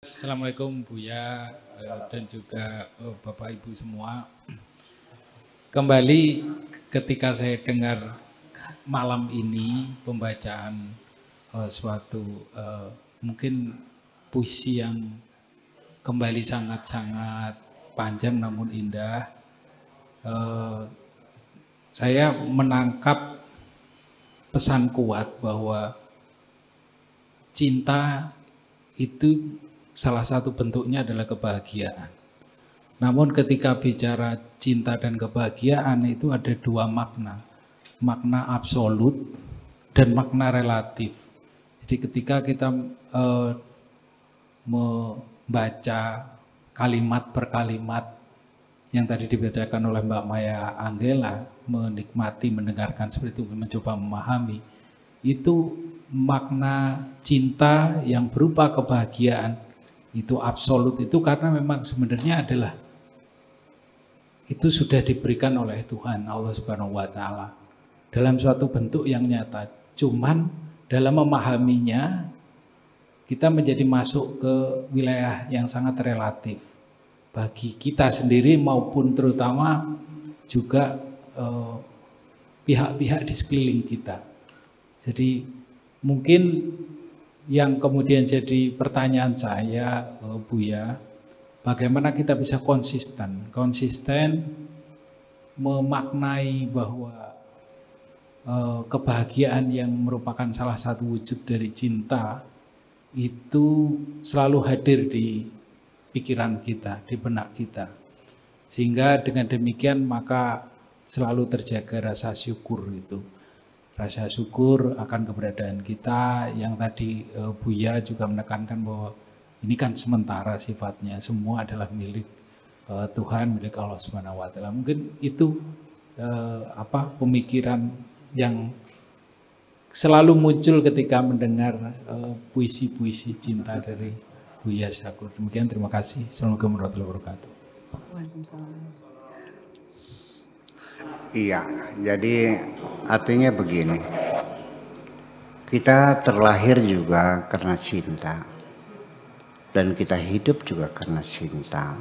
Assalamualaikum Buya dan juga Bapak Ibu semua. Kembali ketika saya dengar malam ini pembacaan suatu mungkin puisi yang kembali sangat-sangat panjang namun indah, saya menangkap pesan kuat bahwa cinta itu salah satu bentuknya adalah kebahagiaan. Namun ketika bicara cinta dan kebahagiaan itu ada dua makna. Makna absolut dan makna relatif. Jadi ketika kita membaca kalimat per kalimat yang tadi dibacakan oleh Mbak Maya Anggela, menikmati, mendengarkan seperti itu, mencoba memahami, itu makna cinta yang berupa kebahagiaan itu absolut itu karena memang sebenarnya adalah itu sudah diberikan oleh Tuhan Allah Subhanahu wa taala dalam suatu bentuk yang nyata. Cuman dalam memahaminya kita menjadi masuk ke wilayah yang sangat relatif bagi kita sendiri maupun terutama juga pihak-pihak di sekeliling kita. Jadi mungkin yang kemudian jadi pertanyaan saya, Buya, bagaimana kita bisa konsisten memaknai bahwa kebahagiaan yang merupakan salah satu wujud dari cinta itu selalu hadir di pikiran kita, di benak kita. Sehingga dengan demikian maka selalu terjaga rasa syukur itu. Rasa syukur akan keberadaan kita yang tadi Buya juga menekankan bahwa ini kan sementara sifatnya, semua adalah milik Tuhan, milik Allah Subhanahu wa taala. Mungkin itu pemikiran yang selalu muncul ketika mendengar puisi-puisi cinta dari Buya Syakur. Demikian, terima kasih. Assalamualaikum warahmatullahi wabarakatuh. Waalaikumsalam. Iya, jadi artinya begini, kita terlahir juga karena cinta dan kita hidup juga karena cinta.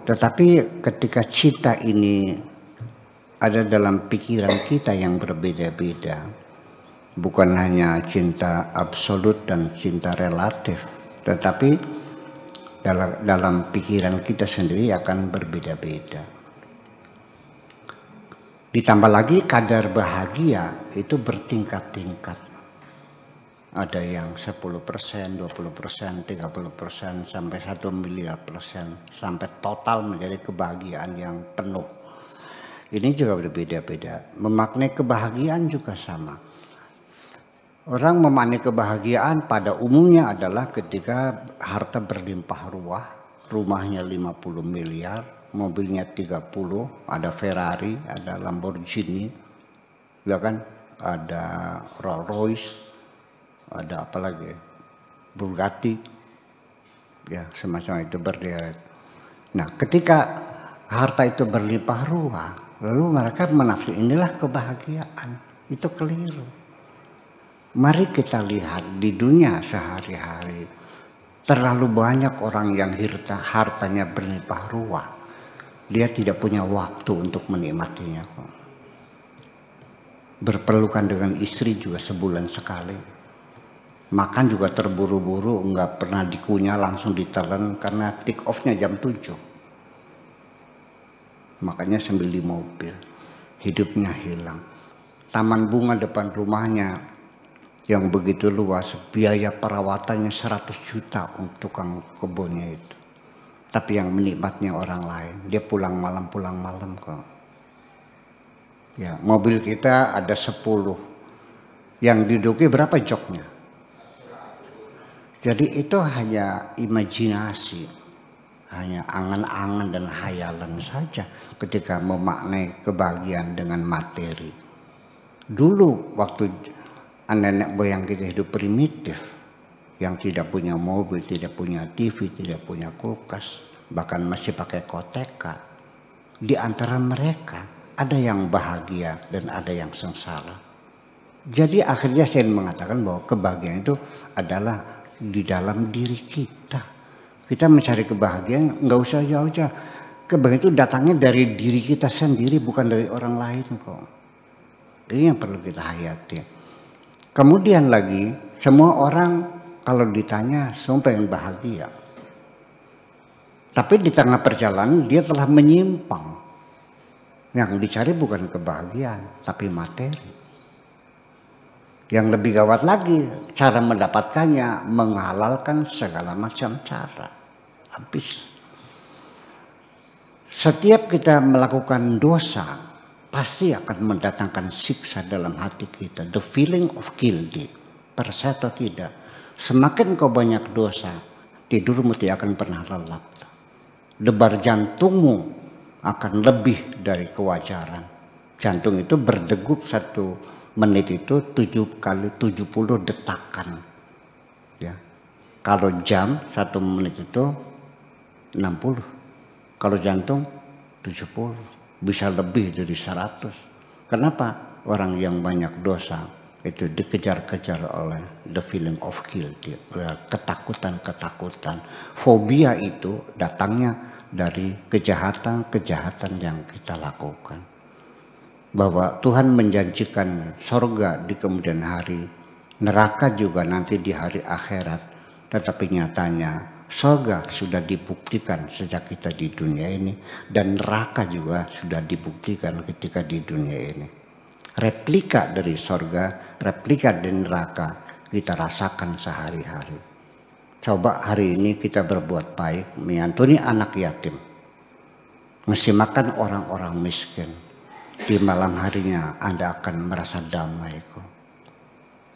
Tetapi ketika cinta ini ada dalam pikiran kita yang berbeda-beda, bukan hanya cinta absolut dan cinta relatif, tetapi dalam pikiran kita sendiri akan berbeda-beda. Ditambah lagi kadar bahagia itu bertingkat-tingkat. Ada yang 10%, 20%, 30%, sampai 1 miliar persen. Sampai total menjadi kebahagiaan yang penuh. Ini juga berbeda-beda. Memaknai kebahagiaan juga sama. Orang memaknai kebahagiaan pada umumnya adalah ketika harta berlimpah ruah. Rumahnya 50 miliar. Mobilnya 30, ada Ferrari, ada Lamborghini, ya kan, ada Rolls Royce, ada apa lagi, Bugatti, ya semacam itu berderet. Nah, ketika harta itu berlimpah ruah, lalu mereka menafsir inilah kebahagiaan, itu keliru. Mari kita lihat di dunia sehari-hari, terlalu banyak orang yang hartanya berlimpah ruah. Dia tidak punya waktu untuk menikmatinya. Berpelukan dengan istri juga sebulan sekali. Makan juga terburu-buru, enggak pernah dikunyah, langsung ditelan karena take off-nya jam 7. Makanya sambil di mobil. Hidupnya hilang. Taman bunga depan rumahnya yang begitu luas, biaya perawatannya 100 juta untuk tukang kebunnya itu. Tapi yang menikmatnya orang lain. Dia pulang malam kok. Ya, mobil kita ada 10. Yang diduduki berapa joknya? Jadi itu hanya imajinasi. Hanya angan-angan dan hayalan saja ketika memaknai kebahagiaan dengan materi. Dulu waktu nenek moyang kita hidup primitif, yang tidak punya mobil, tidak punya TV, tidak punya kulkas, bahkan masih pakai koteka. Di antara mereka ada yang bahagia dan ada yang sengsara. Jadi akhirnya saya mengatakan bahwa kebahagiaan itu adalah di dalam diri kita. Kita mencari kebahagiaan nggak usah jauh-jauh. Kebahagiaan itu datangnya dari diri kita sendiri, bukan dari orang lain kok. Ini yang perlu kita hayati. Kemudian lagi, semua orang kalau ditanya semua pengen bahagia. Tapi di tengah perjalanan dia telah menyimpang. Yang dicari bukan kebahagiaan, tapi materi. Yang lebih gawat lagi, cara mendapatkannya menghalalkan segala macam cara. Habis. Setiap kita melakukan dosa, pasti akan mendatangkan siksa dalam hati kita. The feeling of guilty. Percaya atau tidak. Semakin kau banyak dosa, tidurmu tidak akan pernah lelap. Debar jantungmu akan lebih dari kewajaran. Jantung itu berdegup 1 menit itu 7 kali 70 detakan. Ya. Kalau jam 1 menit itu 60. Kalau jantung 70. Bisa lebih dari 100. Kenapa? Orang yang banyak dosa itu dikejar-kejar oleh the feeling of guilty. Ketakutan-ketakutan. Fobia itu datangnya dari kejahatan-kejahatan yang kita lakukan. Bahwa Tuhan menjanjikan sorga di kemudian hari, neraka juga nanti di hari akhirat. Tetapi nyatanya sorga sudah dibuktikan sejak kita di dunia ini, dan neraka juga sudah dibuktikan ketika di dunia ini. Replika dari sorga, replika dari neraka kita rasakan sehari-hari. Coba hari ini kita berbuat baik, menyantuni anak yatim, ngasih makan orang-orang miskin. Di malam harinya Anda akan merasa damai kok.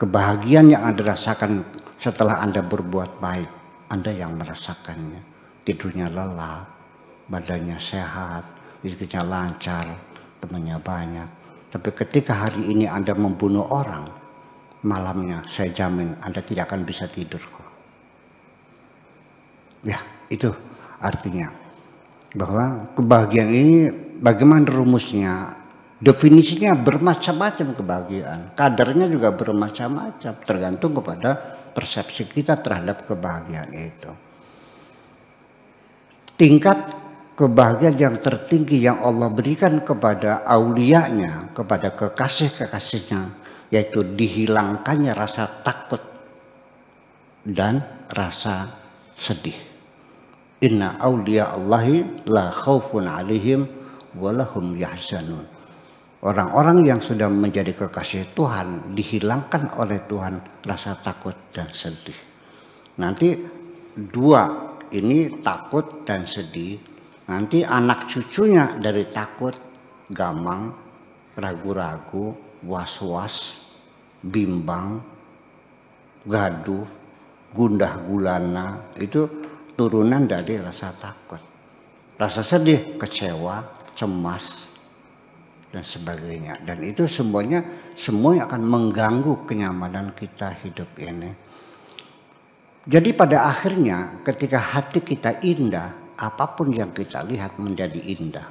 Kebahagiaan yang Anda rasakan setelah Anda berbuat baik, Anda yang merasakannya. Tidurnya lelap, badannya sehat, rezekinya lancar, temannya banyak. Tapi ketika hari ini Anda membunuh orang, malamnya saya jamin Anda tidak akan bisa tidur kok. Ya, itu artinya bahwa kebahagiaan ini bagaimana rumusnya? Definisinya bermacam-macam kebahagiaan. Kadarnya juga bermacam-macam, tergantung kepada persepsi kita terhadap kebahagiaan itu. Tingkat kebahagiaan yang tertinggi yang Allah berikan kepada aulianya, kepada kekasih-kekasihnya, yaitu dihilangkannya rasa takut dan rasa sedih. Inna awliya Allahi la khawfun alaihim walahum yahzanun. Orang-orang yang sudah menjadi kekasih Tuhan dihilangkan oleh Tuhan rasa takut dan sedih. Nanti dua ini takut dan sedih. Nanti anak cucunya dari takut, gamang, ragu-ragu, was-was, bimbang, gaduh, gundah gulana, itu turunan dari rasa takut. Rasa sedih, kecewa, cemas, dan sebagainya. Dan itu semuanya akan mengganggu kenyamanan kita hidup ini. Jadi pada akhirnya ketika hati kita indah, apapun yang kita lihat menjadi indah.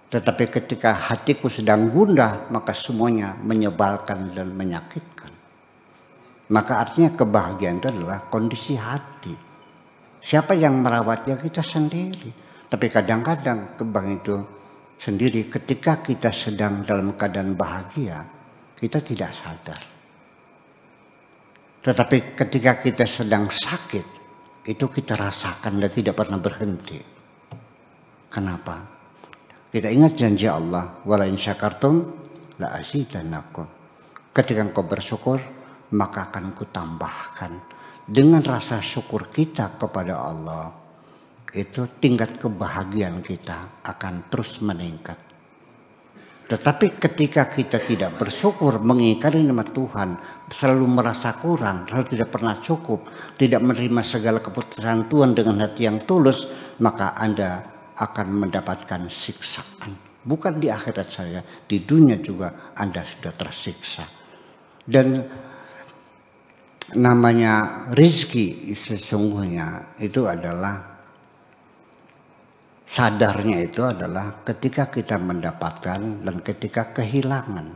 Tetapi ketika hatiku sedang gundah, maka semuanya menyebalkan dan menyakitkan. Maka artinya kebahagiaan itu adalah kondisi hati. Siapa yang merawatnya? Kita sendiri. Tapi kadang-kadang kebahagiaan itu sendiri ketika kita sedang dalam keadaan bahagia, kita tidak sadar. Tetapi ketika kita sedang sakit, itu kita rasakan dan tidak pernah berhenti. Kenapa? Kita ingat janji Allah, wala in syakartum la azidannakum. Ketika engkau bersyukur, maka akan kutambahkan. Dengan rasa syukur kita kepada Allah, itu tingkat kebahagiaan kita akan terus meningkat. Tetapi ketika kita tidak bersyukur, mengingkari nikmat Tuhan, selalu merasa kurang, selalu tidak pernah cukup, tidak menerima segala keputusan Tuhan dengan hati yang tulus, maka Anda akan mendapatkan siksaan. Bukan di akhirat saja, di dunia juga Anda sudah tersiksa. Dan namanya rezeki sesungguhnya itu adalah, sadarnya itu adalah ketika kita mendapatkan dan ketika kehilangan.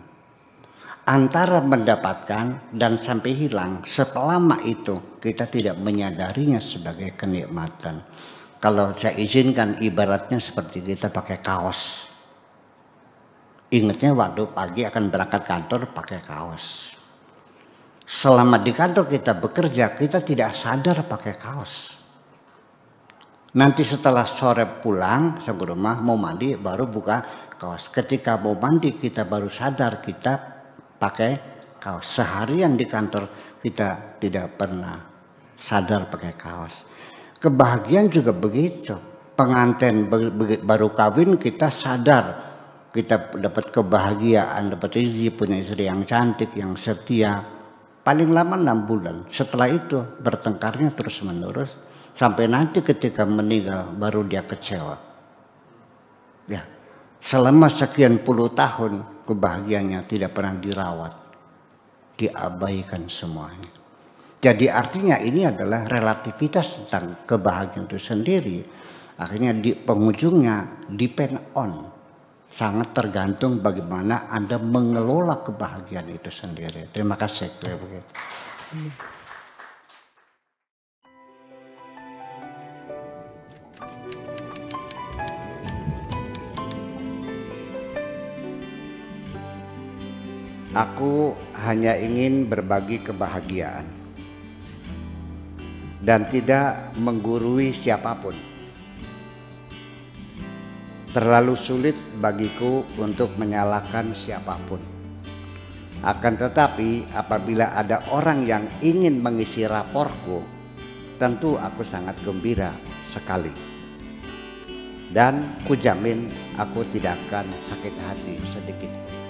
antara mendapatkan dan sampai hilang, selama itu kita tidak menyadarinya sebagai kenikmatan. Kalau saya izinkan, ibaratnya seperti kita pakai kaos. Ingatnya waktu pagi akan berangkat kantor pakai kaos. Selama di kantor kita bekerja, kita tidak sadar pakai kaos. Nanti setelah sore pulang sampai rumah mau mandi baru buka kaos. Ketika mau mandi kita baru sadar kita pakai kaos. Seharian di kantor kita tidak pernah sadar pakai kaos. Kebahagiaan juga begitu. Pengantin baru kawin kita sadar. Kita dapat kebahagiaan, dapat rezeki, punya istri yang cantik, yang setia. Paling lama 6 bulan. Setelah itu bertengkarnya terus menerus. Sampai nanti ketika meninggal baru dia kecewa. Ya, selama sekian puluh tahun kebahagiaannya tidak pernah dirawat. Diabaikan semuanya. Jadi artinya ini adalah relativitas tentang kebahagiaan itu sendiri. Akhirnya di penghujungnya depend on. Sangat tergantung bagaimana Anda mengelola kebahagiaan itu sendiri. Terima kasih. Aku hanya ingin berbagi kebahagiaan dan tidak menggurui siapapun. Terlalu sulit bagiku untuk menyalahkan siapapun. Akan tetapi apabila ada orang yang ingin mengisi raporku, tentu aku sangat gembira sekali. Dan kujamin aku tidak akan sakit hati sedikit.